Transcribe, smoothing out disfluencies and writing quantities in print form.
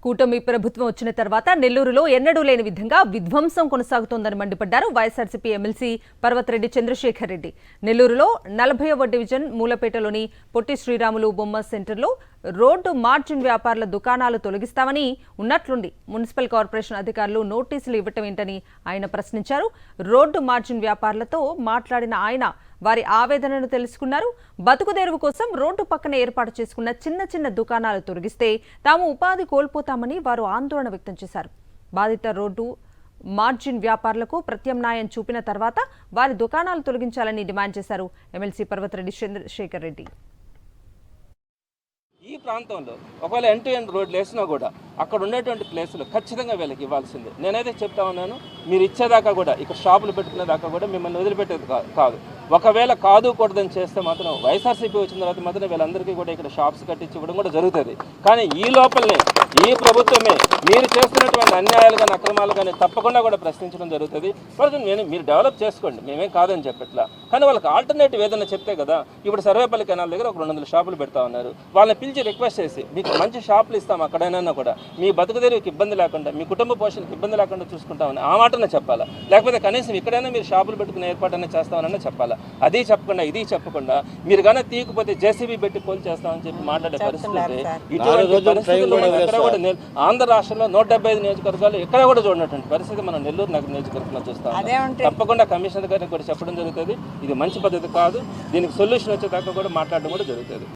కూటమి ప్రభుత్వం వచ్చిన తర్వాత నెల్లూరులో ఎన్నడూ లేని విధంగా విధ్వంసం కొనసాగుతోందని మండిపడ్డారు వైఎస్ఆర్సీపీ ఎమ్మెల్సీ పర్వతరెడ్డి చంద్రశేఖర్ రెడ్డి. నెల్లూరులో 40వ డివిజన్ మూలపేటలోని పొట్టి శ్రీరాములు బొమ్మ సెంటర్లో రోడ్డు మార్జిన్ వ్యాపారుల దుకాణాలు తొలగిస్తామని ఉన్నట్లుండి మున్సిపల్ కార్పొరేషన్ అధికారులు నోటీసులు ఇవ్వటం ఏంటని ఆయన ప్రశ్నించారు. రోడ్డు మార్జిన్ వ్యాపారులతో మాట్లాడిన ఆయన వారి ఆవేదనను తెలుసుకున్నారు. బతుకుదెరువు కోసం రోడ్డు పక్కన ఏర్పాటు చేసుకున్న చిన్న చిన్న దుకాణాలు తొలగిస్తే తాము ఉపాధి కోల్పోతామని వారు ఆందోళన వ్యక్తం చేశారు. బాధిత రోడ్డు మార్జిన్ వ్యాపారులకు ప్రత్యామ్నాయం చూపిన తర్వాత వారి దుకాణాలు తొలగించాలని డిమాండ్ చేశారు ఎమ్మెల్సీ పర్వతరెడ్డి చంద్రశేఖర్ రెడ్డి. ఈ ప్రాంతంలో ఒకవేళ ఎండ్ రోడ్లు వేసినా కూడా అక్కడ ఉండేటువంటి ప్లేసులు ఖచ్చితంగా వీళ్ళకి ఇవ్వాల్సిందే. నేనైతే చెప్తా ఉన్నాను, మీరు ఇచ్చేదాకా కూడా ఇక్కడ షాపులు పెట్టుకునేదాకా కూడా మిమ్మల్ని వదిలిపెట్టేది కాదు. ఒకవేళ కాదుకూడదని చేస్తే మాత్రం వైఎస్ఆర్సీపీ వచ్చిన తర్వాత మాత్రం వీళ్ళందరికీ కూడా ఇక్కడ షాప్స్ కట్టించి ఇవ్వడం కూడా జరుగుతుంది. కానీ ఈ లోపలనే ఈ ప్రభుత్వమే మీరు చేస్తున్నటువంటి అన్యాయాలు కానీ అక్రమాలు కానీ తప్పకుండా కూడా ప్రశ్నించడం జరుగుతుంది. మీరు డెవలప్ చేసుకోండి, మేమేం కాదని చెప్పట్లా. కానీ వాళ్ళకి ఆల్టర్నేటివ్ ఏదైనా చెప్తే కదా. ఇప్పుడు సర్వేపల్లి కెనాల్ దగ్గర ఒక 200 షాపులు పెడతా ఉన్నారు. వాళ్ళని పిలిచి రిక్వెస్ట్ చేసి మీకు మంచి షాపులు ఇస్తాం, అక్కడైనా కూడా మీ బతుకుదెరువుకి ఇబ్బంది లేకుండా మీ కుటుంబ పోషణకి ఇబ్బంది లేకుండా చూసుకుంటామని ఆ మాటనే చెప్పాలా. లేకపోతే కనీసం ఇక్కడైనా మీరు షాపులు పెట్టుకునే ఏర్పాటైనా చేస్తామని చెప్పాలా. అది చెప్పకుండా ఇది చెప్పకుండా మీరు కానీ తీయకపోతే జేసీబీ పెట్టి కోల్ చేస్తామని చెప్పి మాట్లాడే పరిస్థితి. ఇటువంటి పరిస్థితుల్లో ఎక్కడ కూడా ఆంధ్ర రాష్ట్రంలో 175 నియోజకవర్గాలు ఎక్కడ కూడా చూడనటువంటి పరిస్థితి మనం నెల్లూరు నగర నియోజకవర్గంలో చూస్తాం. తప్పకుండా కమిషనర్ గారికి కూడా చెప్పడం జరుగుతుంది. ఇది మంచి పద్ధతి కాదు, దీనికి సొల్యూషన్ వచ్చేదాకా కూడా మాట్లాడడం కూడా జరుగుతుంది.